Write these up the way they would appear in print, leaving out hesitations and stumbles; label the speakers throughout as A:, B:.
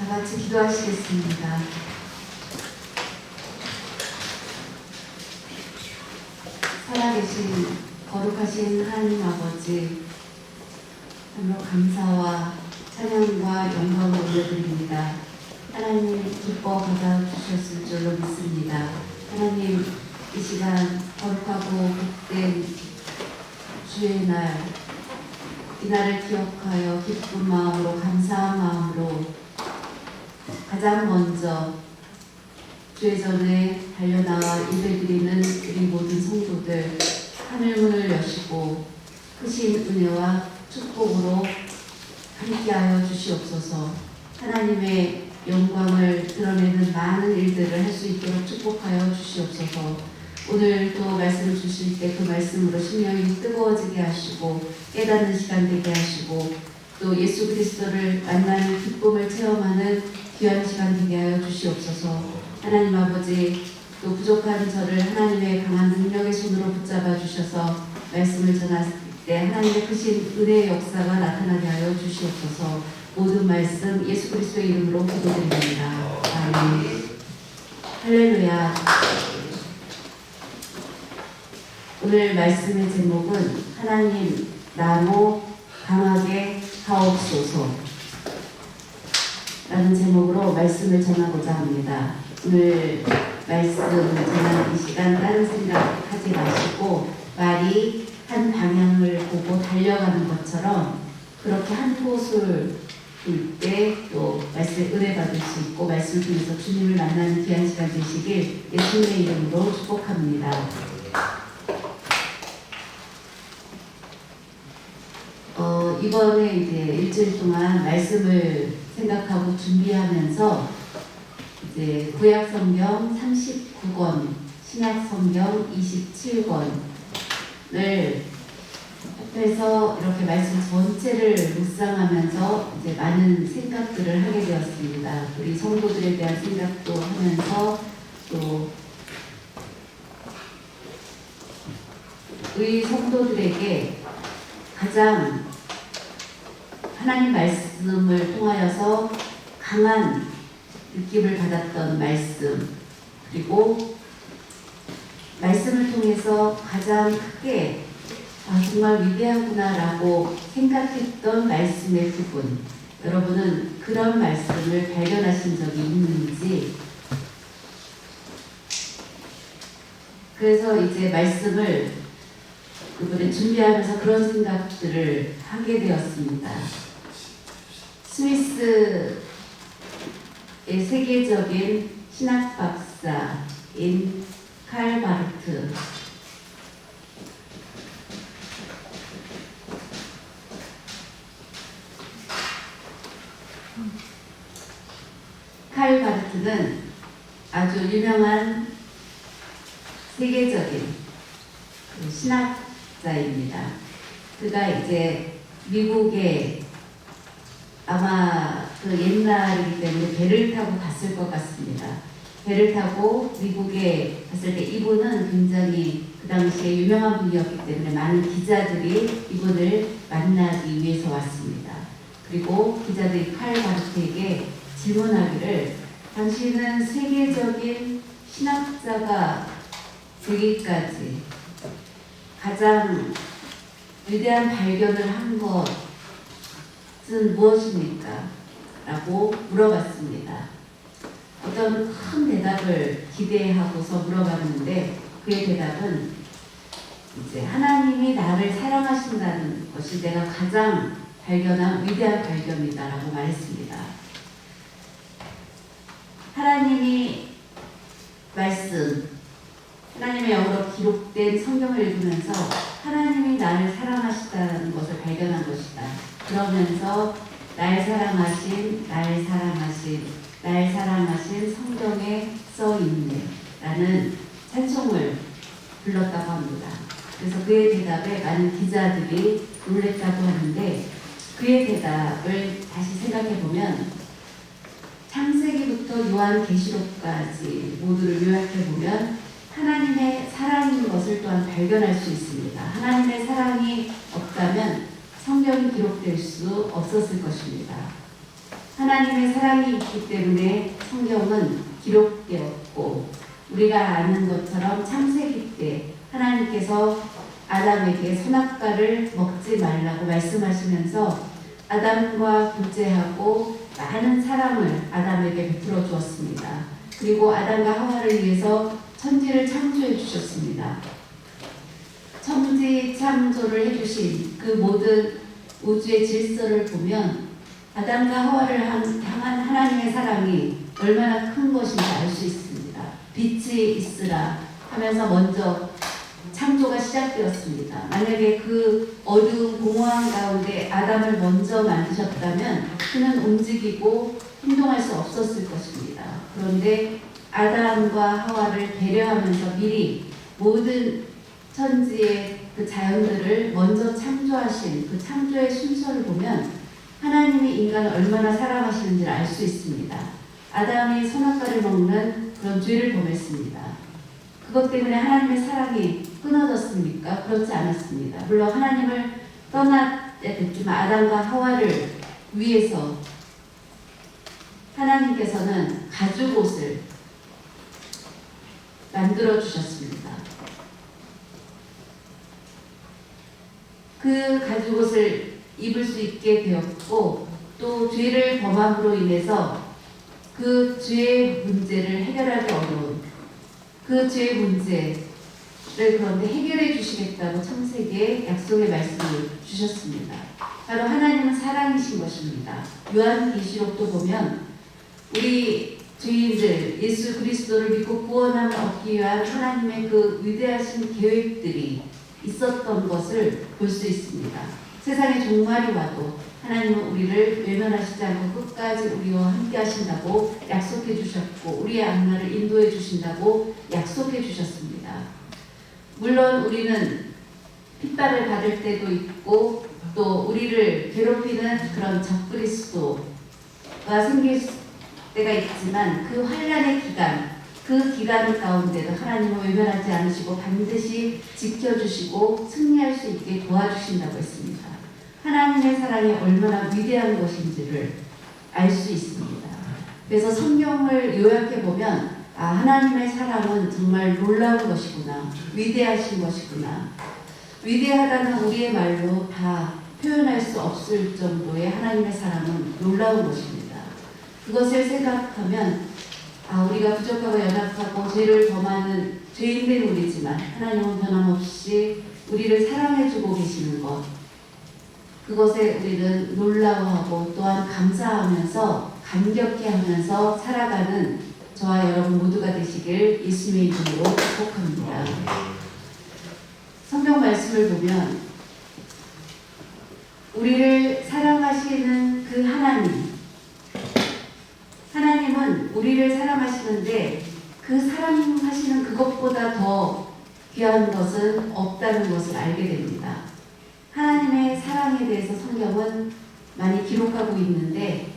A: 다 같이 기도하시겠습니다. 살아계신 거룩하신 하나님 아버지, 참으로 감사와 찬양과 영광을 올려드립니다. 하나님 기뻐 받아주셨을 줄로 믿습니다. 하나님 이 시간 거룩하고 복된 주의 날, 이 날을 기억하여 기쁜 마음으로 감사한 마음으로 가장 먼저 주의 전에 달려나와 예배드리는 우리 모든 성도들 하늘문을 여시고 크신 은혜와 축복으로 함께하여 주시옵소서. 하나님의 영광을 드러내는 많은 일들을 할 수 있도록 축복하여 주시옵소서. 오늘도 말씀을 주실 때 그 말씀으로 심령이 뜨거워지게 하시고 깨닫는 시간 되게 하시고 또 예수 그리스도를 만나는 기쁨을 체험하는 귀한 시간 되게 하여 주시옵소서. 하나님 아버지, 또 부족한 저를 하나님의 강한 능력의 손으로 붙잡아 주셔서 말씀을 전할 때 하나님의 크신 은혜의 역사가 나타나게 하여 주시옵소서. 모든 말씀 예수 그리스도의 이름으로 기도드립니다. 아멘. 할렐루야. 오늘 말씀의 제목은 하나님 나로 강하게 하옵소서 라는 제목으로 말씀을 전하고자 합니다. 오늘 말씀 전하는 이 시간 다른 생각하지 마시고 말이 한 방향을 보고 달려가는 것처럼 그렇게 한 곳을 볼 때 또 말씀에 은혜 받을 수 있고 말씀을 통해서 주님을 만나는 귀한 시간 되시길 예수님의 이름으로 축복합니다. 이번에 이제 일주일 동안 말씀을 생각하고 준비하면서 이제 구약 성경 39권, 신약 성경 27권을 앞에서 이렇게 말씀 전체를 묵상하면서 이제 많은 생각들을 하게 되었습니다. 우리 성도들에 대한 생각도 하면서 또 우리 성도들에게 가장 하나님 말씀을 통하여서 강한 느낌을 받았던 말씀, 그리고 말씀을 통해서 가장 크게 정말 위대하구나 라고 생각했던 말씀의 부분, 여러분은 그런 말씀을 발견하신 적이 있는지, 그래서 이제 말씀을 이번에 준비하면서 그런 생각들을 하게 되었습니다. 스위스의 세계적인 신학 박사인 칼 바르트, 칼 바르트는 아주 유명한 세계적인 신학자입니다. 그가 이제 미국에 아마 그 옛날이기 때문에 배를 타고 갔을 것 같습니다. 배를 타고 미국에 갔을 때 이분은 굉장히 그 당시에 유명한 분이었기 때문에 많은 기자들이 이분을 만나기 위해서 왔습니다. 그리고 기자들이 칼 바르트에게 질문하기를, 당신은 세계적인 신학자가 되기까지 가장 위대한 발견을 한 것은 무엇입니까? 라고 물어봤습니다. 어떤 큰 대답을 기대하고서 물어봤는데 그의 대답은 이제 하나님이 나를 사랑하신다는 것이 내가 가장 발견한 위대한 발견이다 라고 말했습니다. 하나님이 말씀, 하나님의 영으로 기록된 성경을 읽으면서 하나님이 나를 사랑하시다는 것을 발견한 것이다. 그러면서 날 사랑하신 성경에 써있네 라는 찬송을 불렀다고 합니다. 그래서 그의 대답에 많은 기자들이 놀랬다고 하는데, 그의 대답을 다시 생각해보면 창세기부터 요한계시록까지 모두를 요약해보면 하나님의 사랑인 것을 또한 발견할 수 있습니다. 하나님의 사랑이 없다면 성경이 기록될 수 없었을 것입니다. 하나님의 사랑이 있기 때문에 성경은 기록되었고, 우리가 아는 것처럼 창세기 때 하나님께서 아담에게 선악과를 먹지 말라고 말씀하시면서 아담과 교제하고 많은 사랑을 아담에게 베풀어 주었습니다. 그리고 아담과 하와를 위해서 천지를 창조해 주셨습니다. 천지 창조를 해주신 그 모든 우주의 질서를 보면 아담과 하와를 향한 하나님의 사랑이 얼마나 큰 것인지 알 수 있습니다. 빛이 있으라 하면서 먼저 창조가 시작되었습니다. 만약에 그 어두운 공허한 가운데 아담을 먼저 만드셨다면 그는 움직이고 행동할 수 없었을 것입니다. 그런데 아담과 하와를 배려하면서 미리 모든 천지의 그 자연들을 먼저 창조하신 그 창조의 순서를 보면 하나님이 인간을 얼마나 사랑하시는지를 알 수 있습니다. 아담이 선악과를 먹는 그런 죄를 범했습니다. 그것 때문에 하나님의 사랑이 끊어졌습니까? 그렇지 않았습니다. 물론 하나님을 떠나야 됐지만 아담과 하와를 위해서 하나님께서는 가죽옷을 만들어 주셨습니다. 그 가죽옷을 입을 수 있게 되었고, 또 죄를 범함으로 인해서 그 죄의 문제를 해결하기 어려운 그 죄의 문제를 그런데 해결해 주시겠다고 창세기에 약속의 말씀을 주셨습니다. 바로 하나님은 사랑이신 것입니다. 요한계시록도 보면 우리 죄인들 예수 그리스도를 믿고 구원함을 얻기 위한 하나님의 그 위대하신 계획들이 있었던 것을 볼 수 있습니다. 세상의 종말이 와도 하나님은 우리를 외면하시지 않고 끝까지 우리와 함께 하신다고 약속해 주셨고, 우리의 악마를 인도해 주신다고 약속해 주셨습니다. 물론 우리는 핍박을 받을 때도 있고 또 우리를 괴롭히는 그런 적그리스도가 생길 때가 있지만 그 환난의 기간, 그 기간 가운데도 하나님은 외면하지 않으시고 반드시 지켜주시고 승리할 수 있게 도와주신다고 했습니다. 하나님의 사랑이 얼마나 위대한 것인지를 알 수 있습니다. 그래서 성경을 요약해 보면 하나님의 사랑은 정말 놀라운 것이구나, 위대하신 것이구나. 위대하다는 우리의 말로 다 표현할 수 없을 정도의 하나님의 사랑은 놀라운 것입니다. 그것을 생각하면 우리가 부족하고 연약하고 죄를 범하는 죄인된 우리지만 하나님은 변함없이 우리를 사랑해주고 계시는 것, 그것에 우리는 놀라워하고 또한 감사하면서 감격해하면서 살아가는 저와 여러분 모두가 되시길 예수님의 이름으로 축복합니다. 성경 말씀을 보면 우리를 사랑하시는 그 하나님은 우리를 사랑하시는데 그 사랑하시는 그것보다 더 귀한 것은 없다는 것을 알게 됩니다. 하나님의 사랑에 대해서 성경은 많이 기록하고 있는데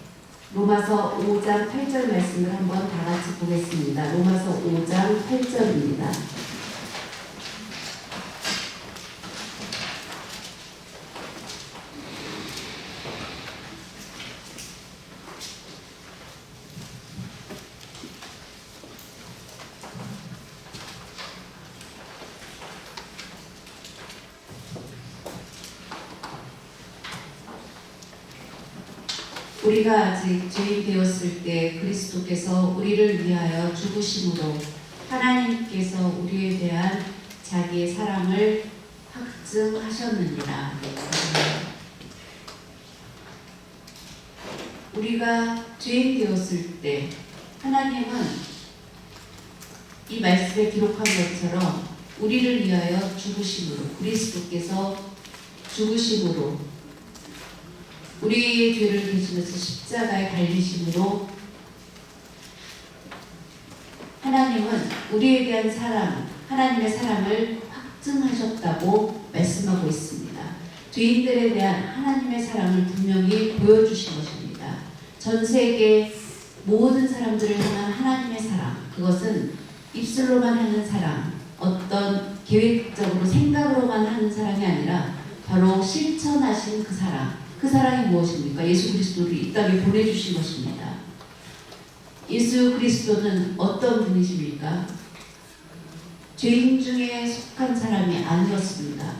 A: 로마서 5장 8절 말씀을 한번 다 같이 보겠습니다. 로마서 5장 8절입니다. 우리가 아직 죄인 되었을 때 그리스도께서 우리를 위하여 죽으심으로 하나님께서 우리에 대한 자기의 사랑을 확증하셨느니라. 우리가 죄인 되었을 때 하나님은 이 말씀에 기록한 것처럼 우리를 위하여 죽으심으로, 그리스도께서 죽으심으로 우리의 죄를 대신해서 십자가에 달리심으로 하나님은 우리에 대한 사랑, 하나님의 사랑을 확증하셨다고 말씀하고 있습니다. 죄인들에 대한 하나님의 사랑을 분명히 보여주신 것입니다. 전 세계 모든 사람들을 향한 하나님의 사랑, 그것은 입술로만 하는 사랑, 어떤 계획적으로 생각으로만 하는 사랑이 아니라 바로 실천하신 그 사랑, 그 사랑이 무엇입니까? 예수 그리스도를 이 땅에 보내주신 것입니다. 예수 그리스도는 어떤 분이십니까? 죄인 중에 속한 사람이 아니었습니다.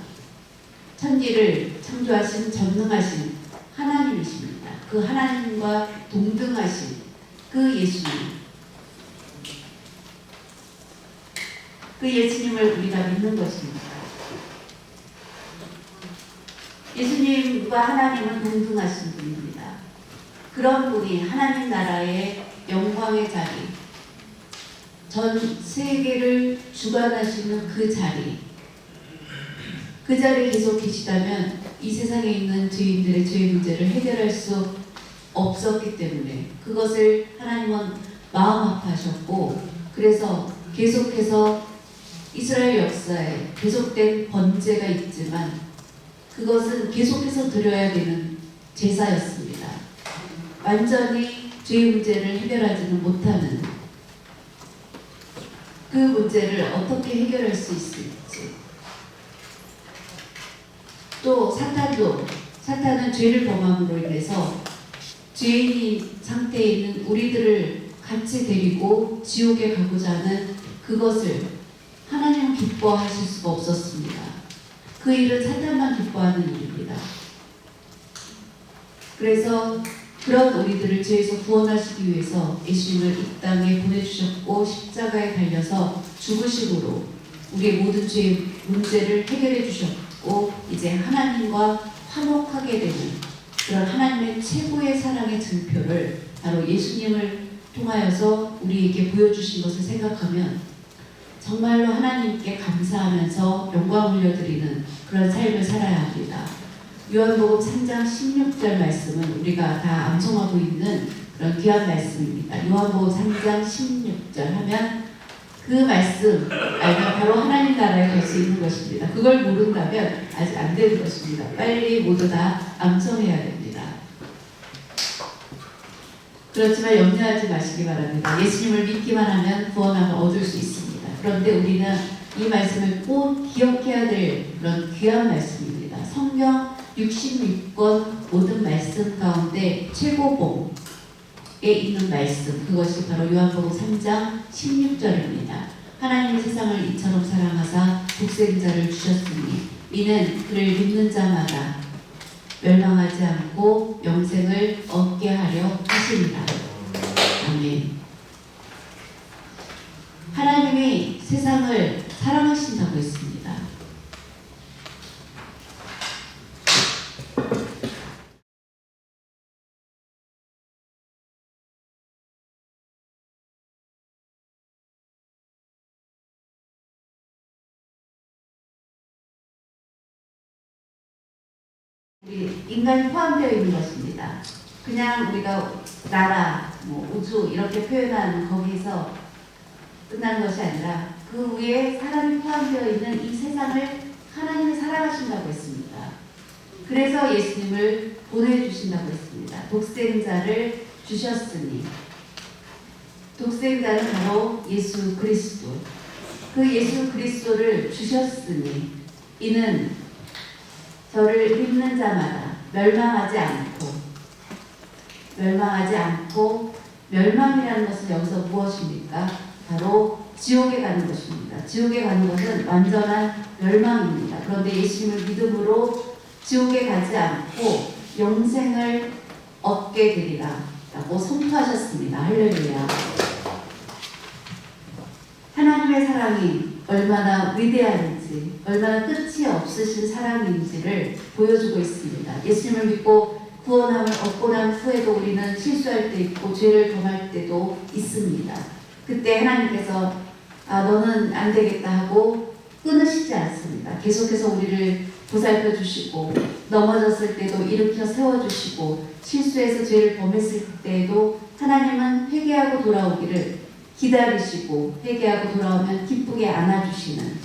A: 천지를 창조하신 전능하신 하나님이십니다. 그 하나님과 동등하신 그 예수님. 그 예수님을 우리가 믿는 것입니다. 예수님과 하나님은 동등하신 분입니다. 그런 분이 하나님 나라의 영광의 자리, 전 세계를 주관하시는 그 자리에 계속 계시다면 이 세상에 있는 죄인들의 죄 문제를 해결할 수 없었기 때문에 그것을 하나님은 마음 아파하셨고, 그래서 계속해서 이스라엘 역사에 계속된 번제가 있지만 그것은 계속해서 드려야 되는 제사였습니다. 완전히 죄 문제를 해결하지는 못하는 그 문제를 어떻게 해결할 수 있을지. 또 사탄은 죄를 범함으로 인해서 죄인인 상태에 있는 우리들을 같이 데리고 지옥에 가고자 하는 그것을 하나님은 기뻐하실 수가 없었습니다. 그 일은 사탄만 기뻐하는 일입니다. 그래서 그런 우리들을 죄에서 구원하시기 위해서 예수님을 이 땅에 보내주셨고, 십자가에 달려서 죽으심으로 우리의 모든 죄의 문제를 해결해 주셨고, 이제 하나님과 화목하게 되는 그런 하나님의 최고의 사랑의 증표를 바로 예수님을 통하여서 우리에게 보여주신 것을 생각하면 정말로 하나님께 감사하면서 영광 올려드리는 그런 삶을 살아야 합니다. 요한복음 3장 16절 말씀은 우리가 다 암송하고 있는 그런 귀한 말씀입니다. 요한복음 3장 16절 하면 그 말씀 알면 바로 하나님 나라에 갈 수 있는 것입니다. 그걸 모른다면 아직 안 되는 것입니다. 빨리 모두 다 암송해야 됩니다. 그렇지만 염려하지 마시기 바랍니다. 예수님을 믿기만 하면 구원함을 얻을 수 있습니다. 그런데 우리는 이 말씀을 꼭 기억해야 될 그런 귀한 말씀입니다. 성경 66권 모든 말씀 가운데 최고봉에 있는 말씀, 그것이 바로 요한복음 3장 16절입니다. 하나님이 세상을 이처럼 사랑하사 독생자를 주셨으니 이는 그를 믿는 자마다 멸망하지 않고 영생을 얻게 하려 하십니다. 아멘. 하나님이 세상을 사랑하신다고 했습니다. 우리 인간이 포함되어 있는 것입니다. 그냥 우리가 나라, 우주 이렇게 표현하는 거기서 끝나는 것이 아니라 그 위에 사람이 포함되어 있는 이 세상을 하나님이 사랑하신다고 했습니다. 그래서 예수님을 보내주신다고 했습니다. 독생자를 주셨으니, 독생자는 바로 예수 그리스도. 그 예수 그리스도를 주셨으니 이는 저를 믿는 자마다 멸망하지 않고 멸망이라는 것은 여기서 무엇입니까? 바로 지옥에 가는 것입니다. 지옥에 가는 것은 완전한 멸망입니다. 그런데 예수님을 믿음으로 지옥에 가지 않고 영생을 얻게 되리라 라고 선포하셨습니다. 할렐루야. 하나님의 사랑이 얼마나 위대한지, 얼마나 끝이 없으신 사랑인지를 보여주고 있습니다. 예수님을 믿고 구원함을 얻고 난 후에도 우리는 실수할 때 있고 죄를 범할 때도 있습니다. 그때 하나님께서 너는 안 되겠다 하고 끊으시지 않습니다. 계속해서 우리를 보살펴 주시고, 넘어졌을 때도 일으켜 세워주시고, 실수해서 죄를 범했을 때에도 하나님은 회개하고 돌아오기를 기다리시고, 회개하고 돌아오면 기쁘게 안아주시는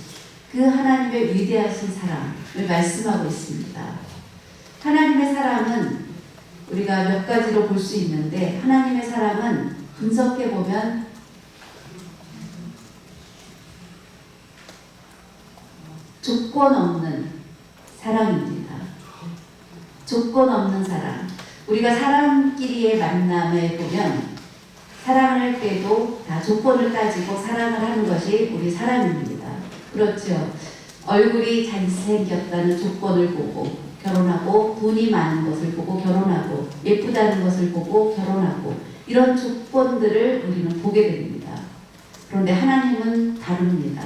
A: 그 하나님의 위대하신 사랑을 말씀하고 있습니다. 하나님의 사랑은 우리가 몇 가지로 볼 수 있는데, 하나님의 사랑은 분석해보면 조건 없는 사랑입니다. 조건 없는 사랑. 우리가 사람끼리의 만남에 보면 사랑을 할 때도 다 조건을 따지고 사랑을 하는 것이 우리 사람입니다. 그렇죠. 얼굴이 잘생겼다는 조건을 보고 결혼하고, 돈이 많은 것을 보고 결혼하고, 예쁘다는 것을 보고 결혼하고, 이런 조건들을 우리는 보게 됩니다. 그런데 하나님은 다릅니다.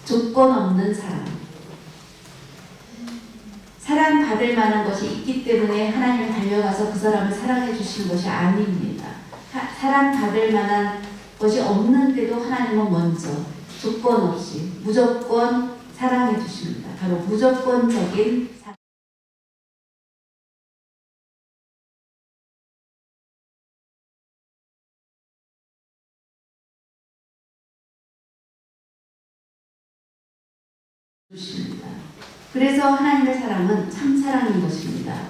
A: 조건 없는 사랑. 사랑받을 만한 것이 있기 때문에 하나님이 달려가서 그 사람을 사랑해 주시는 것이 아닙니다. 사랑받을 만한 것이 없는데도 하나님은 먼저 조건 없이 무조건 사랑해 주십니다. 바로 무조건적인 사랑. 주십니다. 그래서 하나님의 사랑은 참사랑인 것입니다.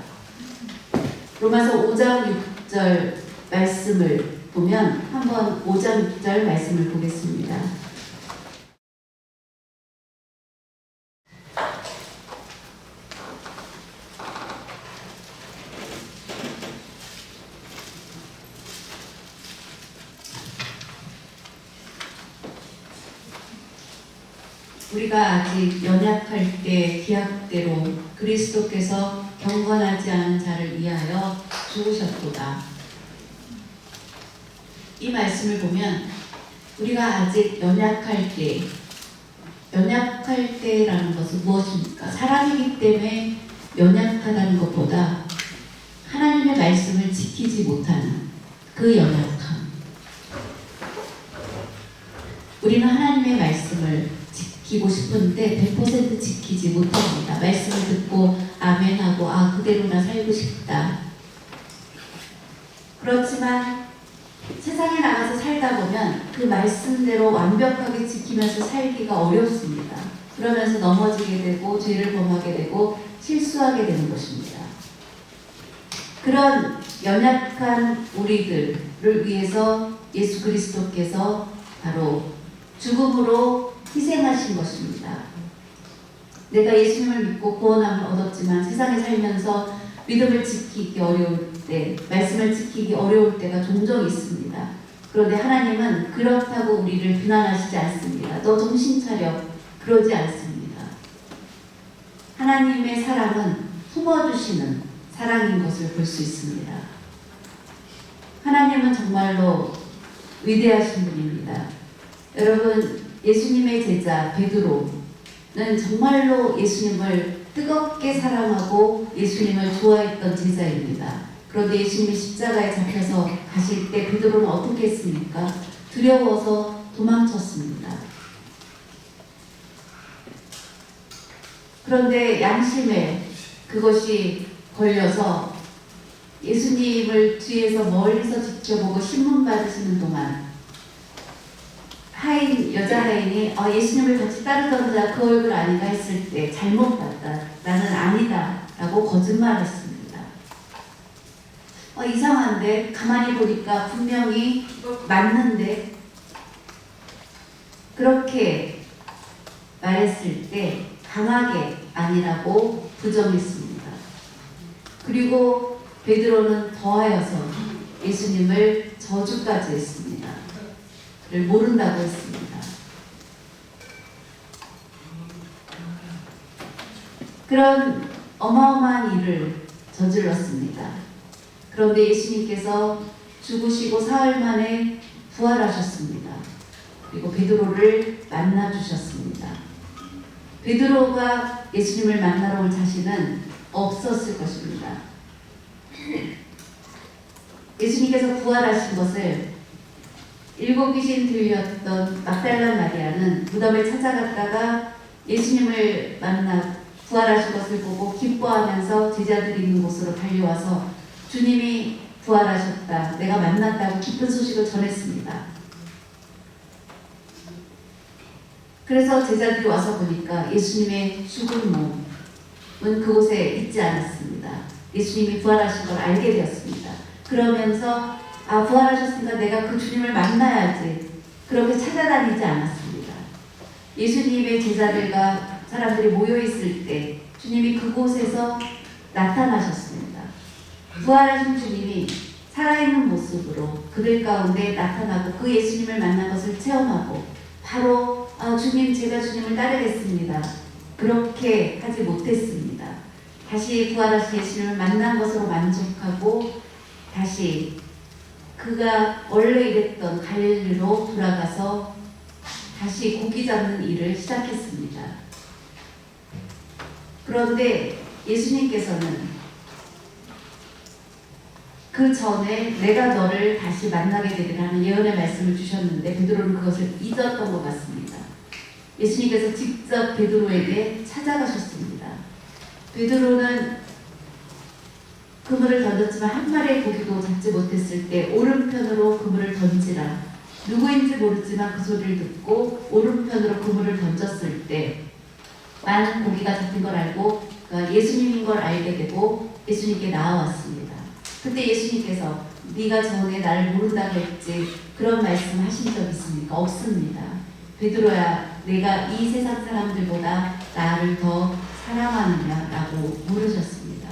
A: 로마서 5장 6절 말씀을 보면 한번 5장 6절 말씀을 보겠습니다. 우리가 아직 연약할 때 기약대로 그리스도께서 경건하지 않은 자를 위하여 죽으셨도다. 이 말씀을 보면 우리가 아직 연약할 때라는 것은 무엇입니까? 사람이기 때문에 연약하다는 것보다 하나님의 말씀을 지키지 못하는 그 연약함. 우리는 하나님의 말씀을 지키고 싶은데 100% 지키지 못합니다. 말씀을 듣고 아멘하고 그대로 나 살고 싶다. 그렇지만 세상에 나가서 살다 보면 그 말씀대로 완벽하게 지키면서 살기가 어렵습니다. 그러면서 넘어지게 되고 죄를 범하게 되고 실수하게 되는 것입니다. 그런 연약한 우리들을 위해서 예수 그리스도께서 바로 죽음으로 희생하신 것입니다. 내가 예수님을 믿고 구원함을 얻었지만 세상에 살면서 믿음을 지키기 어려울 때, 말씀을 지키기 어려울 때가 종종 있습니다. 그런데 하나님은 그렇다고 우리를 비난하시지 않습니다. 너 정신 차려. 그러지 않습니다. 하나님의 사랑은 품어주시는 사랑인 것을 볼 수 있습니다. 하나님은 정말로 위대하신 분입니다. 여러분, 예수님의 제자 베드로는 정말로 예수님을 뜨겁게 사랑하고 예수님을 좋아했던 제자입니다. 그런데 예수님이 십자가에 잡혀서 가실 때 베드로는 어떻게 했습니까? 두려워서 도망쳤습니다. 그런데 양심에 그것이 걸려서 예수님을 뒤에서 멀리서 지켜보고 신문 받으시는 동안 여자 하인이 예수님을 같이 따르던 자 그 얼굴 아닌가 했을 때 잘못 봤다. 나는 아니다. 라고 거짓말했습니다. 이상한데 가만히 보니까 분명히 맞는데 그렇게 말했을 때 강하게 아니라고 부정했습니다. 그리고 베드로는 더하여서 예수님을 저주까지 했습니다. 를 모른다고 했습니다. 그런 어마어마한 일을 저질렀습니다. 그런데 예수님께서 죽으시고 사흘 만에 부활하셨습니다. 그리고 베드로를 만나 주셨습니다. 베드로가 예수님을 만나러 올 자신은 없었을 것입니다. 예수님께서 부활하신 것을 일곱 귀신 들렸던 막달라 마리아는 무덤에 찾아갔다가 예수님을 만나 부활하신 것을 보고 기뻐하면서 제자들이 있는 곳으로 달려와서 주님이 부활하셨다, 내가 만났다고 기쁜 소식을 전했습니다. 그래서 제자들이 와서 보니까 예수님의 죽은 몸은 그곳에 있지 않았습니다. 예수님이 부활하신 걸 알게 되었습니다. 그러면서 부활하셨으니까 내가 그 주님을 만나야지, 그렇게 찾아다니지 않았습니다. 예수님의 제자들과 사람들이 모여있을 때 주님이 그곳에서 나타나셨습니다. 부활하신 주님이 살아있는 모습으로 그들 가운데 나타나고 그 예수님을 만난 것을 체험하고 바로 주님, 제가 주님을 따르겠습니다. 그렇게 하지 못했습니다. 다시 부활하신 예수님을 만난 것으로 만족하고 다시 그가 원래 일했던 갈릴리로 돌아가서 다시 고기 잡는 일을 시작했습니다. 그런데 예수님께서는 그 전에 내가 너를 다시 만나게 되리라는 예언의 말씀을 주셨는데 베드로는 그것을 잊었던 것 같습니다. 예수님께서 직접 베드로에게 찾아가셨습니다. 베드로는 그물을 던졌지만 한 마리의 고기도 잡지 못했을 때 오른편으로 그물을 던지라. 누구인지 모르지만 그 소리를 듣고 오른편으로 그물을 던졌을 때 많은 고기가 잡힌 걸 알고 예수님인 걸 알게 되고 예수님께 나아왔습니다. 그때 예수님께서 네가 전에 나를 모른다고 했지 그런 말씀 하신 적 있습니까? 없습니다. 베드로야, 내가 이 세상 사람들보다 나를 더 사랑하느냐라고 물으셨습니다.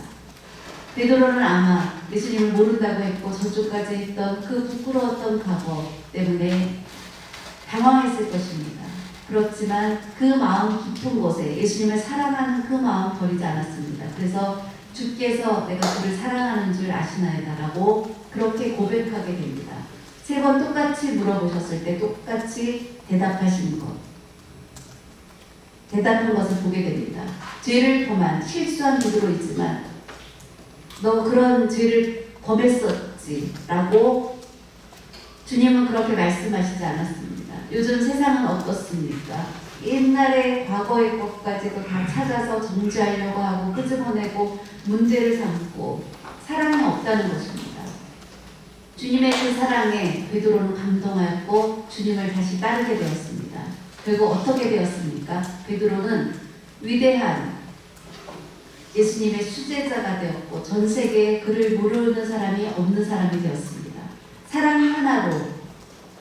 A: 베드로는 아마 예수님을 모른다고 했고 저주까지 했던 그 부끄러웠던 과거 때문에 당황했을 것입니다. 그렇지만 그 마음 깊은 곳에 예수님을 사랑하는 그 마음 버리지 않았습니다. 그래서 주께서 내가 그를 사랑하는 줄 아시나이다 라고 그렇게 고백하게 됩니다. 3번 똑같이 물어보셨을 때 똑같이 대답하신 것, 대답한 것을 보게 됩니다. 죄를 범한 실수한 베드로이지만 너 그런 죄를 범했었지 라고 주님은 그렇게 말씀하시지 않았습니다. 요즘 세상은 어떻습니까? 옛날에 과거의 것까지도 다 찾아서 정지하려고 하고 끄집어내고 문제를 삼고 사랑이 없다는 것입니다. 주님의 그 사랑에 베드로는 감동하였고 주님을 다시 따르게 되었습니다. 결국 어떻게 되었습니까? 베드로는 위대한 예수님의 수제자가 되었고 전 세계에 그를 모르는 사람이 없는 사람이 되었습니다. 사랑 하나로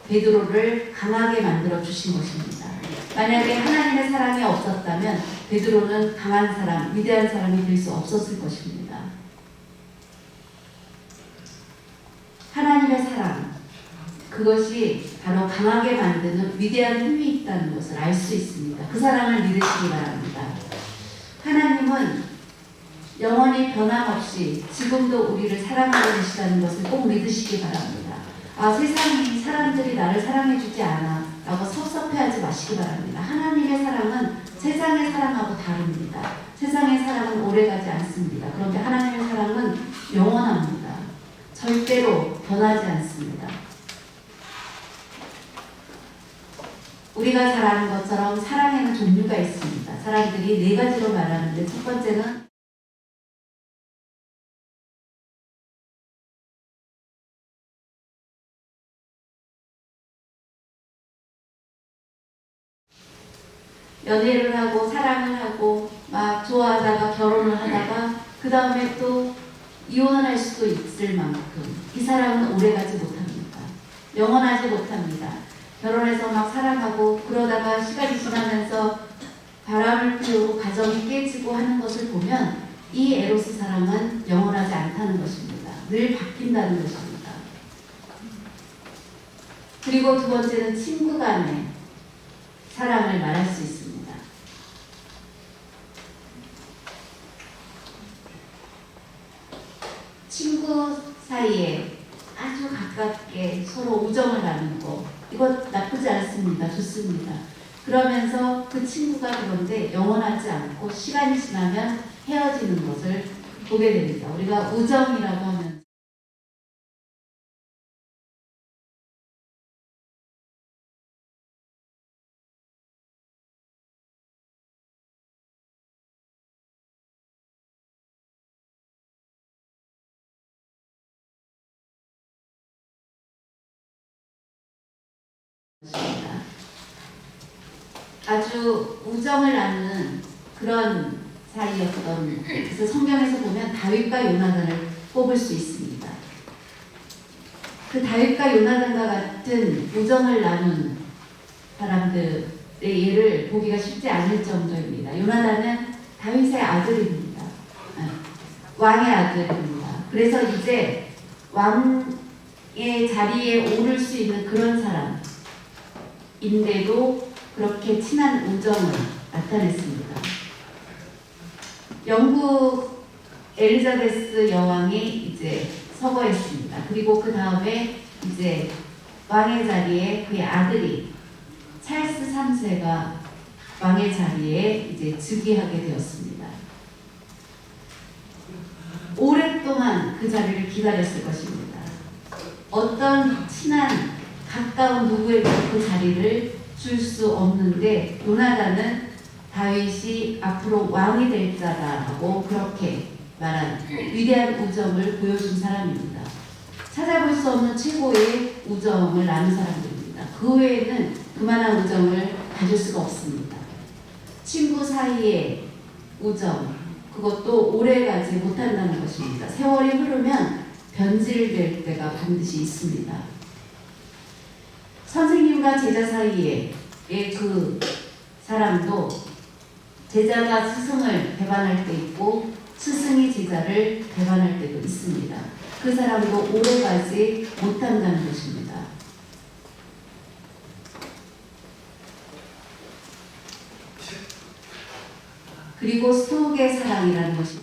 A: 베드로를 강하게 만들어 주신 것입니다. 만약에 하나님의 사랑이 없었다면 베드로는 강한 사람, 위대한 사람이 될 수 없었을 것입니다. 하나님의 사랑, 그것이 바로 강하게 만드는 위대한 힘이 있다는 것을 알 수 있습니다. 그 사랑을 믿으시기 바랍니다. 하나님은 영원히 변함없이 지금도 우리를 사랑하고 계시다는 것을 꼭 믿으시기 바랍니다. 세상이 사람들이 나를 사랑해주지 않아 라고 섭섭해하지 마시기 바랍니다. 하나님의 사랑은 세상의 사랑하고 다릅니다. 세상의 사랑은 오래가지 않습니다. 그런데 하나님의 사랑은 영원합니다. 절대로 변하지 않습니다. 우리가 잘 아는 것처럼 사랑에는 종류가 있습니다. 사람들이 4가지로 말하는데 첫 번째는 연애를 하고 사랑을 하고 막 좋아하다가 결혼을 하다가 그 다음에 또 이혼을 할 수도 있을 만큼 이 사랑은 오래가지 못합니다. 영원하지 못합니다. 결혼해서 막 사랑하고 그러다가 시간이 지나면서 바람을 피우고 가정이 깨지고 하는 것을 보면 이 에로스 사랑은 영원하지 않다는 것입니다. 늘 바뀐다는 것입니다. 그리고 2번째는 친구 간의 사랑을 말할 수 있습니다. 친구 사이에 아주 가깝게 서로 우정을 나누고 이것 나쁘지 않습니다. 좋습니다. 그러면서 그 친구가 그런데 영원하지 않고 시간이 지나면 헤어지는 것을 보게 됩니다. 우리가 우정이라고 하면 아주 우정을 나누는 그런 사이였던, 그래서 성경에서 보면 다윗과 요나단을 뽑을 수 있습니다. 그 다윗과 요나단과 같은 우정을 나눈 사람들의 예를 보기가 쉽지 않을 정도입니다. 요나단은 다윗의 아들입니다. 왕의 아들입니다. 그래서 이제 왕의 자리에 오를 수 있는 그런 사람인데도 그렇게 친한 우정을 나타냈습니다. 영국 엘리자베스 여왕이 이제 서거했습니다. 그리고 그 다음에 이제 왕의 자리에 그의 아들이 찰스 3세가 왕의 자리에 이제 즉위하게 되었습니다. 오랫동안 그 자리를 기다렸을 것입니다. 어떤 친한 가까운 누구에게 그 자리를 줄 수 없는데 요나단은 다윗이 앞으로 왕이 될 자다라고 그렇게 말한 위대한 우정을 보여준 사람입니다. 찾아볼 수 없는 최고의 우정을 나눈 사람들입니다. 그 외에는 그만한 우정을 가질 수가 없습니다. 친구 사이의 우정, 그것도 오래가지 못한다는 것입니다. 세월이 흐르면 변질될 때가 반드시 있습니다. 선생님과 제자 사이의 그 사람도 제자가 스승을 배반할 때 있고 스승이 제자를 배반할 때도 있습니다. 그 사람도 오래가지 못한다는 것입니다. 그리고 스토크의 사랑이라는 것이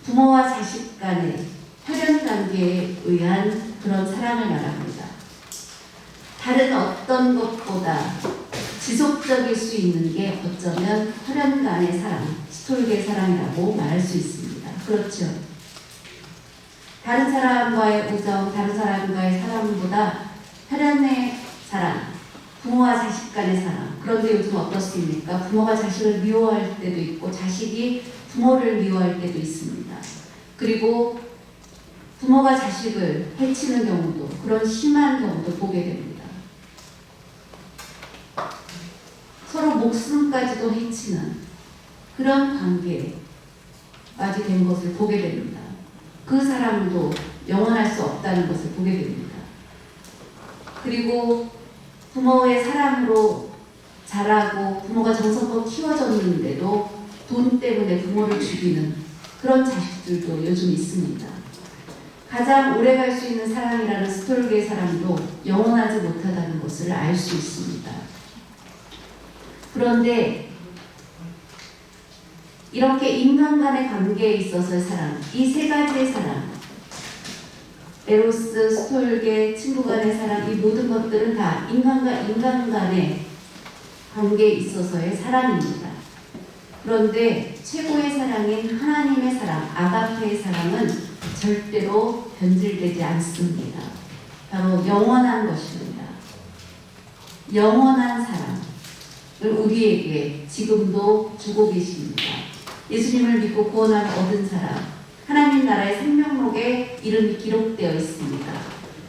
A: 부모와 자식 간의 혈연 관계에 의한 그런 사랑을 말합니다. 다른 어떤 것보다 지속적일 수 있는 게 어쩌면 혈연 간의 사랑, 스톨게의 사랑이라고 말할 수 있습니다. 그렇죠. 다른 사람과의 우정, 다른 사람과의 사랑보다 혈연의 사랑, 부모와 자식 간의 사랑. 그런데 요즘 어떻습니까? 부모가 자식을 미워할 때도 있고 자식이 부모를 미워할 때도 있습니다. 그리고 부모가 자식을 해치는 경우도, 그런 심한 경우도 보게 됩니다. 서로 목숨까지도 해치는 그런 관계까지 된 것을 보게 됩니다. 그 사람도 영원할 수 없다는 것을 보게 됩니다. 그리고 부모의 사랑으로 자라고 부모가 정성껏 키워줬는데도 돈 때문에 부모를 죽이는 그런 자식들도 요즘 있습니다. 가장 오래 갈 수 있는 사랑이라는 스톨게의 사랑도 영원하지 못하다는 것을 알 수 있습니다. 그런데 이렇게 인간 간의 관계에 있어서의 사랑, 이 세 가지의 사랑, 에로스, 스톨게, 친구 간의 사랑, 이 모든 것들은 다 인간과 인간 간의 관계에 있어서의 사랑입니다. 그런데 최고의 사랑인 하나님의 사랑, 아가페의 사랑은 절대로 변질되지 않습니다. 바로 영원한 것입니다. 영원한 사랑을 우리에게 지금도 주고 계십니다. 예수님을 믿고 구원함을 얻은 사람, 하나님 나라의 생명록에 이름이 기록되어 있습니다.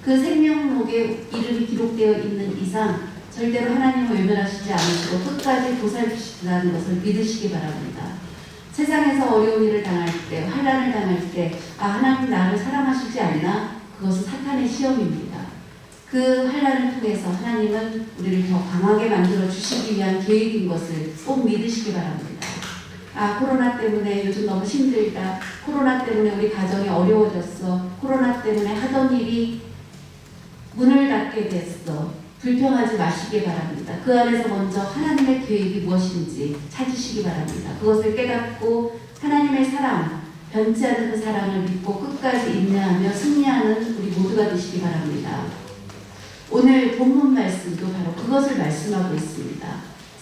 A: 그 생명록에 이름이 기록되어 있는 이상 절대로 하나님을 외면하시지 않으시고 끝까지 보살피시다는 것을 믿으시기 바랍니다. 세상에서 어려운 일을 당할 때, 환난을 당할 때, 하나님 나를 사랑하시지 않나? 그것은 사탄의 시험입니다. 그 환난을 통해서 하나님은 우리를 더 강하게 만들어 주시기 위한 계획인 것을 꼭 믿으시기 바랍니다. 코로나 때문에 요즘 너무 힘들다. 코로나 때문에 우리 가정이 어려워졌어. 코로나 때문에 하던 일이 문을 닫게 됐어. 불평하지 마시기 바랍니다. 그 안에서 먼저 하나님의 계획이 무엇인지 찾으시기 바랍니다. 그것을 깨닫고 하나님의 사랑, 변치 않는 그 사랑을 믿고 끝까지 인내하며 승리하는 우리 모두가 되시기 바랍니다. 오늘 본문 말씀도 바로 그것을 말씀하고 있습니다.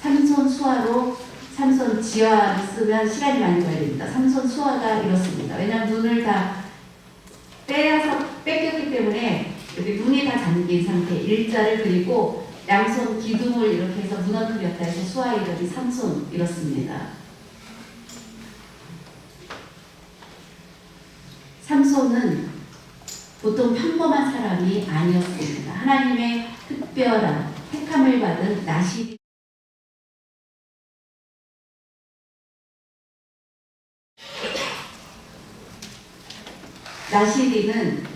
A: 삼손 수화로 삼손 지화를 쓰면 시간이 많이 걸립니다. 삼손 수화가 이렇습니다. 왜냐하면 눈을 다 뺏겼기 때문에 여기 눈이 다 잠긴 상태, 일자를 그리고 양손 기둥을 이렇게 해서 무너뜨렸다 해서 수화 이름이 삼손 이렇습니다. 삼손은 보통 평범한 사람이 아니었습니다. 하나님의 특별한 택함을 받은 나시리는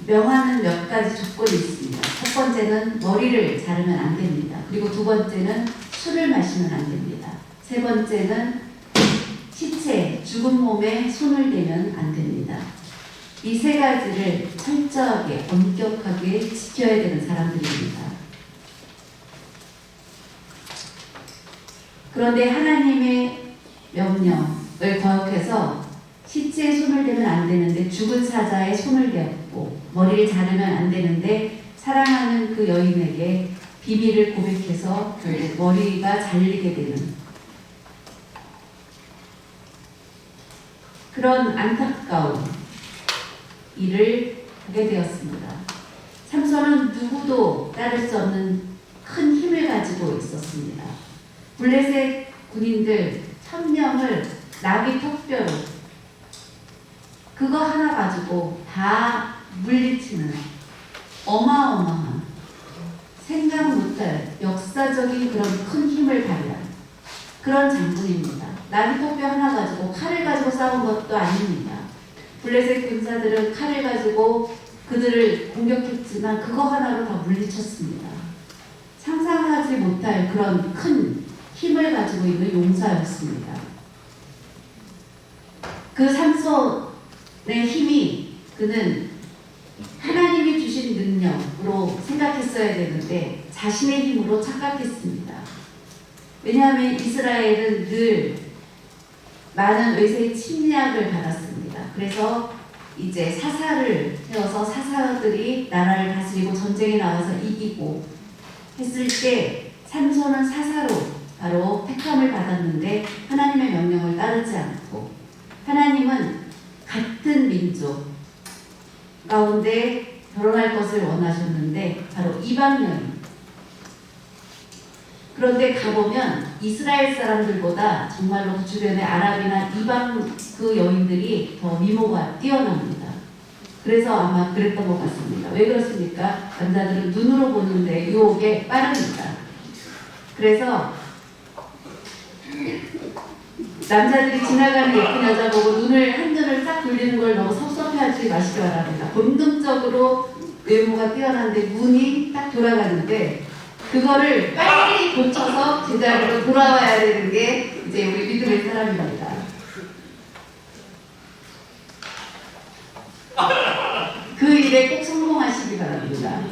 A: 명하는 몇 가지 조건이 있습니다. 첫 번째는 머리를 자르면 안 됩니다. 그리고 두 번째는 술을 마시면 안 됩니다. 세 번째는 시체, 죽은 몸에 손을 대면 안 됩니다. 이 세 가지를 철저하게, 엄격하게 지켜야 되는 사람들입니다. 그런데 하나님의 명령을 거역해서 시체에 손을 대면 안 되는데 죽은 사자에 손을 대었고 머리를 자르면 안 되는데 사랑하는 그 여인에게 비밀을 고백해서 결국 머리가 잘리게 되는 그런 안타까운 일을 하게 되었습니다. 삼손은 누구도 따를 수 없는 큰 힘을 가지고 있었습니다. 블레셋 군인들 1000명을 나귀 턱뼈로 그거 하나 가지고 다 물리치는 어마어마한 생각 못할 역사적인 그런 큰 힘을 발휘한 그런 장군입니다. 나귀 턱뼈 하나 가지고 칼을 가지고 싸운 것도 아닙니다. 블레셋 군사들은 칼을 가지고 그들을 공격했지만 그거 하나로 다 물리쳤습니다. 상상하지 못할 그런 큰 힘을 가지고 있는 용사였습니다. 그 삼손의 힘이 그는 하나님이 주신 능력으로 생각했어야 되는데 자신의 힘으로 착각했습니다. 왜냐하면 이스라엘은 늘 많은 외세의 침략을 받았습니다. 그래서 이제 사사를 세워서 사사들이 나라를 다스리고 전쟁에 나가서 이기고 했을 때 삼손은 사사로 바로 택함을 받았는데 하나님의 명령을 따르지 않고 하나님은 같은 민족 가운데 결혼할 것을 원하셨는데 바로 이방 여인. 그런데 가보면 이스라엘 사람들보다 정말로 그 주변의 아랍이나 이방 그 여인들이 더 미모가 뛰어납니다. 그래서 아마 그랬던 것 같습니다. 왜 그렇습니까? 남자들은 눈으로 보는데 유혹에 빠릅니다. 그래서 남자들이 지나가는 예쁜 여자 보고 한눈을 딱 돌리는 걸 너무 섭섭해하지 마시기 바랍니다. 본능적으로 외모가 뛰어난데 눈이 딱 돌아가는데 그거를 빨리 고쳐서 제자리로 돌아와야 되는 게 이제 우리 믿음의 사람입니다. 그 일에 꼭 성공하시기 바랍니다.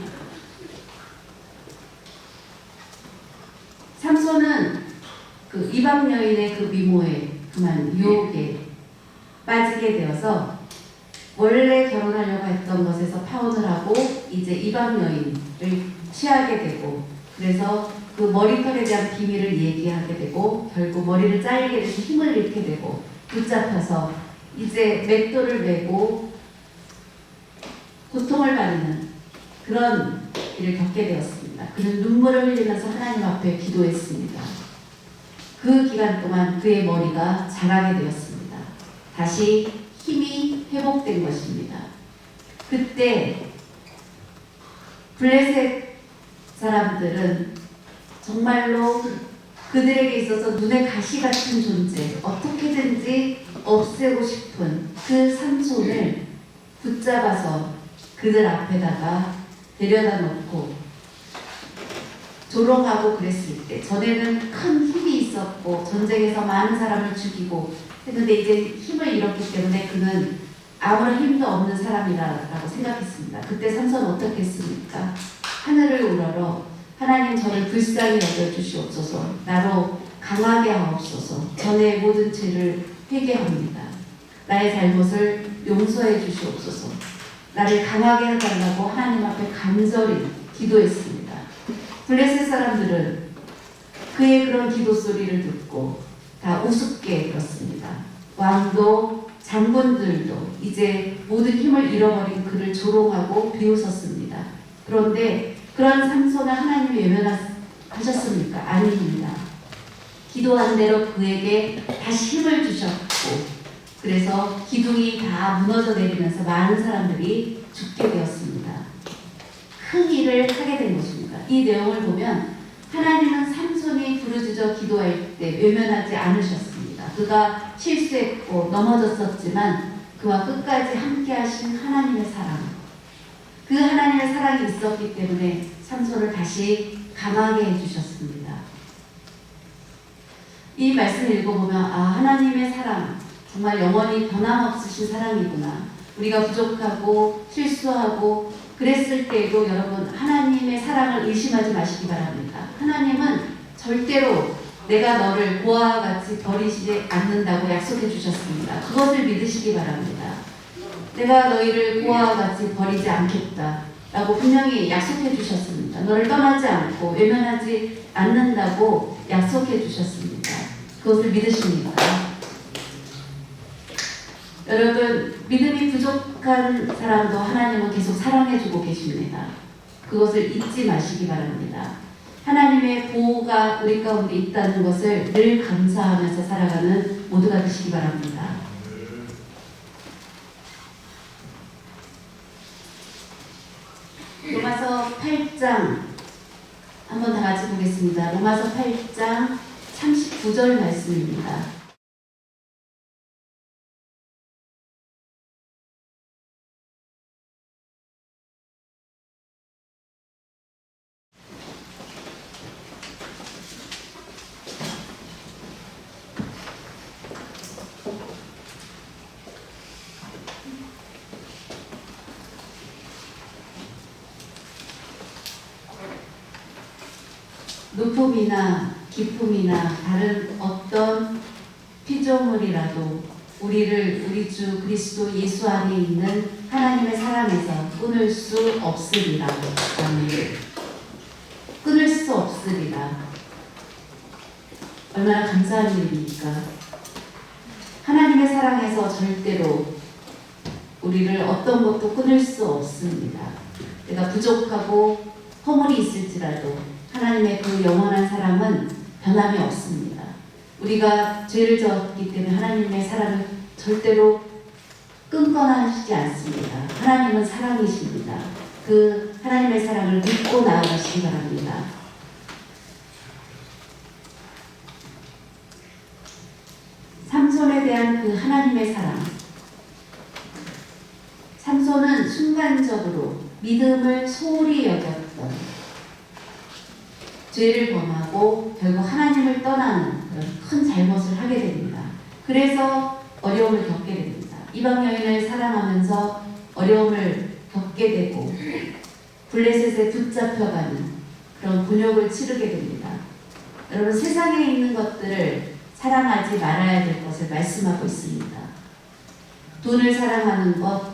A: 삼손은 그 이방 여인의 그 미모에 그만 유혹에 빠지게 되어서 원래 결혼하려고 했던 것에서 파혼을 하고 이제 이방 여인을 취하게 되고 그래서 그 머리털에 대한 비밀을 얘기하게 되고 결국 머리를 잘리게 돼서 힘을 잃게 되고 붙잡혀서 이제 맷돌을 메고 고통을 받는 그런 일을 겪게 되었습니다. 그는 눈물을 흘리면서 하나님 앞에 기도했습니다. 그 기간 동안 그의 머리가 자라게 되었습니다. 다시 힘이 회복된 것입니다. 그때 블레셋 사람들은 정말로 그들에게 있어서 눈에 가시 같은 존재, 어떻게든지 없애고 싶은 그 삼손을 붙잡아서 그들 앞에다가 데려다 놓고 조롱하고 그랬을 때 전에는 큰 힘이 있었고 전쟁에서 많은 사람을 죽이고 했는데 이제 힘을 잃었기 때문에 그는 아무런 힘도 없는 사람이라고 생각했습니다. 그때 삼손은 어떻게 했습니까? 하늘을 우러러 하나님 저를 불쌍히 여겨주시옵소서. 나로 강하게 하옵소서. 전의 모든 죄를 회개합니다. 나의 잘못을 용서해 주시옵소서. 나를 강하게 해달라고 하나님 앞에 간절히 기도했습니다. 블레셋 사람들은 그의 그런 기도 소리를 듣고 다 우습게 들었습니다. 왕도 장군들도 이제 모든 힘을 잃어버린 그를 조롱하고 비웃었습니다. 그런데 그런 삼손을 하나님이 외면하셨습니까? 아닙니다. 기도한 대로 그에게 다시 힘을 주셨고 그래서 기둥이 다 무너져 내리면서 많은 사람들이 죽게 되었습니다. 큰 일을 하게 된 것입니다. 이 내용을 보면 하나님은 삼손이 부르짖어 기도할 때 외면하지 않으셨습니다. 그가 실수했고 넘어졌었지만 그와 끝까지 함께 하신 하나님의 사랑, 그 하나님의 사랑이 있었기 때문에 삼손을 다시 강하게 해주셨습니다. 이 말씀을 읽어보면 하나님의 사랑 정말 영원히 변함없으신 사랑이구나. 우리가 부족하고 실수하고 그랬을 때에도 여러분 하나님의 사랑을 의심하지 마시기 바랍니다. 하나님은 절대로 내가 너를 고아와 같이 버리지 않는다고 약속해 주셨습니다. 그것을 믿으시기 바랍니다. 내가 너희를 고아와 같이 버리지 않겠다 라고 분명히 약속해 주셨습니다. 너를 떠나지 않고 외면하지 않는다고 약속해 주셨습니다. 그것을 믿으십니까? 여러분, 믿음이 부족한 사람도 하나님은 계속 사랑해주고 계십니다. 그것을 잊지 마시기 바랍니다. 하나님의 보호가 우리 가운데 있다는 것을 늘 감사하면서 살아가는 모두가 되시기 바랍니다. 로마서 8장 한번 다 같이 보겠습니다. 로마서 8장 39절 말씀입니다. 높음이나 기쁨이나 다른 어떤 피조물이라도 우리 주 그리스도 예수 안에 있는 하나님의 사랑에서 끊을 수 없으리라. 끊을 수 없으리라. 얼마나 감사한 일입니까? 하나님의 사랑에서 절대로 우리를 어떤 것도 끊을 수 없습니다. 내가 부족하고 허물이 있을지라도 하나님의 그 영원한 사랑은 변함이 없습니다. 우리가 죄를 졌기 때문에 하나님의 사랑을 절대로 끊거나 하시지 않습니다. 하나님은 사랑이십니다. 그 하나님의 사랑을 믿고 나아가시기 바랍니다. 삼손에 대한 그 하나님의 사랑. 삼손은 순간적으로 믿음을 소홀히 여겼던 죄를 범하고 결국 하나님을 떠나는 그런 큰 잘못을 하게 됩니다. 그래서 어려움을 겪게 됩니다. 이방 여인을 사랑하면서 어려움을 겪게 되고 블레셋에 붙잡혀가는 그런 곤욕을 치르게 됩니다. 여러분, 세상에 있는 것들을 사랑하지 말아야 될 것을 말씀하고 있습니다. 돈을 사랑하는 것,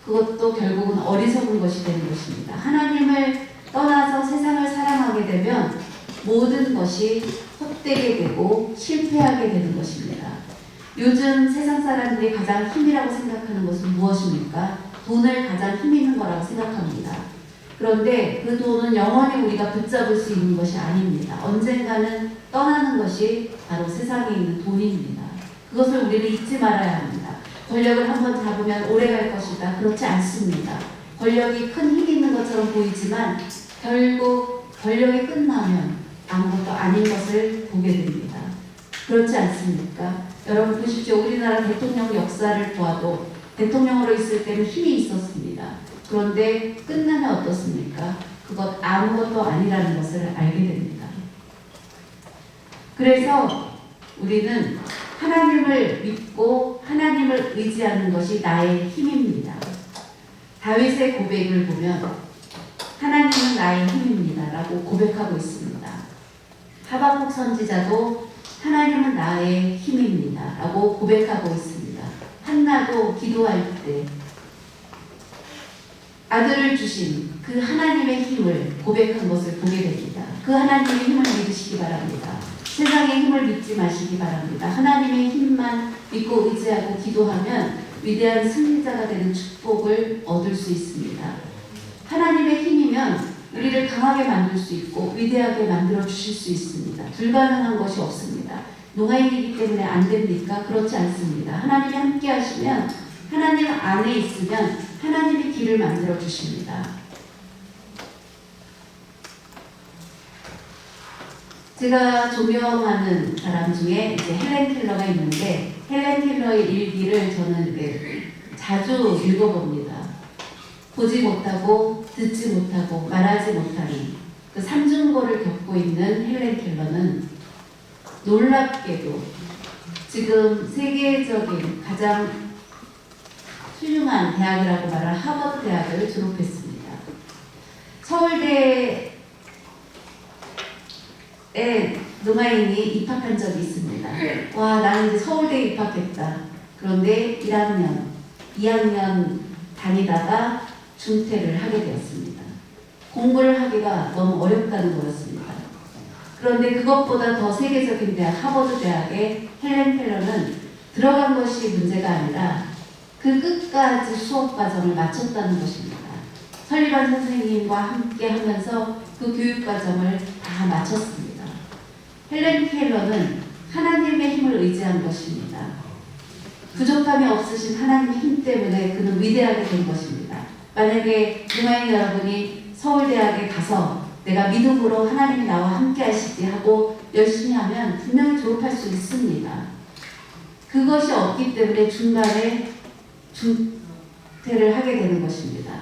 A: 그것도 결국은 어리석은 것이 되는 것입니다. 하나님을 떠나서 세상을 사랑하게 되면 모든 것이 헛되게 되고 실패하게 되는 것입니다. 요즘 세상 사람들이 가장 힘이라고 생각하는 것은 무엇입니까? 돈을 가장 힘 있는 거라고 생각합니다. 그런데 그 돈은 영원히 우리가 붙잡을 수 있는 것이 아닙니다. 언젠가는 떠나는 것이 바로 세상에 있는 돈입니다. 그것을 우리는 잊지 말아야 합니다. 권력을 한번 잡으면 오래갈 것이다. 그렇지 않습니다. 권력이 큰 힘이 있는 것처럼 보이지만 결국 권력이 끝나면 아무것도 아닌 것을 보게 됩니다. 그렇지 않습니까? 여러분 보십시오. 우리나라 대통령 역사를 보아도 대통령으로 있을 때는 힘이 있었습니다. 그런데 끝나면 어떻습니까? 그것 아무것도 아니라는 것을 알게 됩니다. 그래서 우리는 하나님을 믿고 하나님을 의지하는 것이 나의 힘입니다. 다윗의 고백을 보면 하나님은 나의 힘입니다 라고 고백하고 있습니다. 하박국 선지자도 하나님은 나의 힘입니다 라고 고백하고 있습니다. 한나도 기도할 때 아들을 주신 그 하나님의 힘을 고백한 것을 보게 됩니다. 그 하나님의 힘을 믿으시기 바랍니다. 세상의 힘을 믿지 마시기 바랍니다. 하나님의 힘만 믿고 의지하고 기도하면 위대한 승리자가 되는 축복을 얻을 수 있습니다. 하나님의 힘이면 우리를 강하게 만들 수 있고 위대하게 만들어 주실 수 있습니다. 불가능한 것이 없습니다. 노아인이기 때문에 안 됩니까? 그렇지 않습니다. 하나님이 함께 하시면, 하나님 안에 있으면 하나님이 길을 만들어 주십니다. 제가 존경하는 사람 중에 이제 헬렌 켈러가 있는데, 헬렌 켈러의 일기를 저는 자주 읽어봅니다. 보지 못하고 듣지 못하고 말하지 못하는 그 삼중고를 겪고 있는 헬렌 켈러는 놀랍게도 지금 세계적인 가장 훌륭한 대학이라고 말할 하버드 대학을 졸업했습니다. 서울대에 노마인이 입학한 적이 있습니다. 와, 나는 이제 서울대에 입학했다. 그런데 1학년, 2학년 다니다가 중퇴를 하게 되었습니다. 공부를 하기가 너무 어렵다는 거였습니다. 그런데 그것보다 더 세계적인 대학, 하버드 대학의 헬렌 켈러는 들어간 것이 문제가 아니라 그 끝까지 수업 과정을 마쳤다는 것입니다. 설리반 선생님과 함께 하면서 그 교육 과정을 다 마쳤습니다. 헬렌 켈러는 하나님의 힘을 의지한 것입니다. 부족함이 없으신 하나님의 힘 때문에 그는 위대하게 된 것입니다. 만약에 동아인 여러분이 서울대학에 가서 내가 믿음으로 하나님이 나와 함께 하시지 하고 열심히 하면 분명히 졸업할 수 있습니다. 그것이 없기 때문에 중간에 중퇴를 하게 되는 것입니다.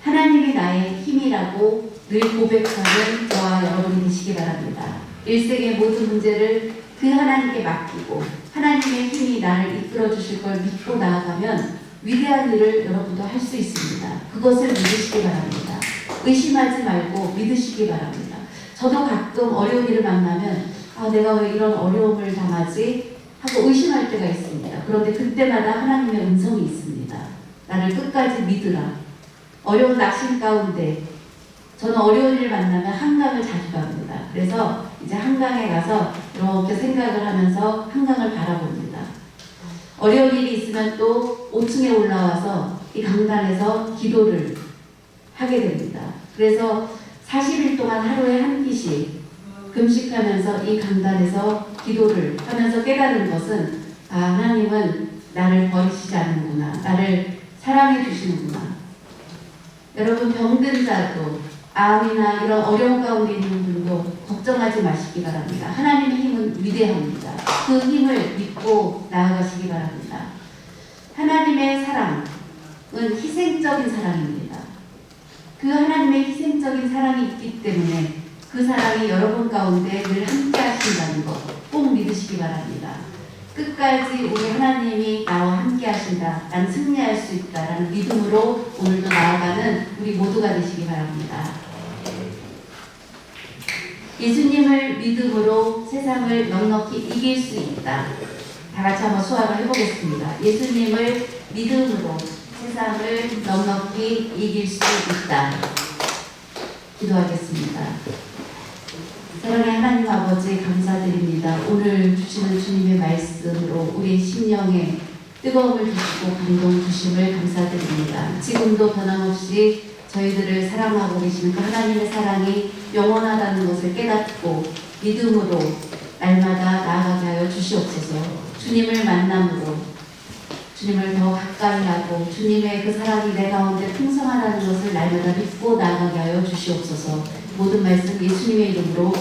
A: 하나님이 나의 힘이라고 늘 고백하는 저와 여러분이 되시기 바랍니다. 일생의 모든 문제를 그 하나님께 맡기고 하나님의 힘이 나를 이끌어 주실 걸 믿고 나아가면 위대한 일을 여러분도 할 수 있습니다. 그것을 믿으시기 바랍니다. 의심하지 말고 믿으시기 바랍니다. 저도 가끔 어려운 일을 만나면 내가 왜 이런 어려움을 당하지? 하고 의심할 때가 있습니다. 그런데 그때마다 하나님의 음성이 있습니다. 나를 끝까지 믿으라. 어려운 낙심 가운데 저는 어려운 일을 만나면 한강을 자주 갑니다. 그래서 이제 한강에 가서 이렇게 생각을 하면서 한강을 바라봅니다. 어려운 일이 있으면 또 5층에 올라와서 이 강단에서 기도를 하게 됩니다. 그래서 40일 동안 하루에 한 끼씩 금식하면서 이 강단에서 기도를 하면서 깨달은 것은 하나님은 나를 버리시지 않는구나. 나를 사랑해 주시는구나. 여러분 병든 자도 암이나 이런 어려운 가운데 있는 분도 걱정하지 마시기 바랍니다. 하나님의 힘은 위대합니다. 그 힘을 믿고 나아가시기 바랍니다. 하나님의 사랑은 희생적인 사랑입니다. 그 하나님의 희생적인 사랑이 있기 때문에 그 사랑이 여러분 가운데 늘 함께 하신다는 것 꼭 믿으시기 바랍니다. 끝까지 우리 하나님이 나와 함께 하신다. 난 승리할 수 있다. 라는 믿음으로 오늘도 나아가는 우리 모두가 되시기 바랍니다. 예수님을 믿음으로 세상을 넉넉히 이길 수 있다. 다 같이 한번 수학을 해보겠습니다. 예수님을 믿음으로 세상을 넉넉히 이길 수 있다. 기도하겠습니다. 사랑의 하나님 아버지 감사드립니다. 오늘 주시는 주님의 말씀으로 우리 심령에 뜨거움을 주시고 감동 주심을 감사드립니다. 지금도 변함없이 저희들을 사랑하고 계시는 그 하나님의 사랑이 영원하다는 것을 깨닫고 믿음으로 날마다 나아가게 하여 주시옵소서. 주님을 만남으로 주님을 더 가까이 하고 주님의 그 사랑이 내 가운데 풍성하다는 것을 날마다 믿고 나아가게 하여 주시옵소서. 모든 말씀 예수님의 이름으로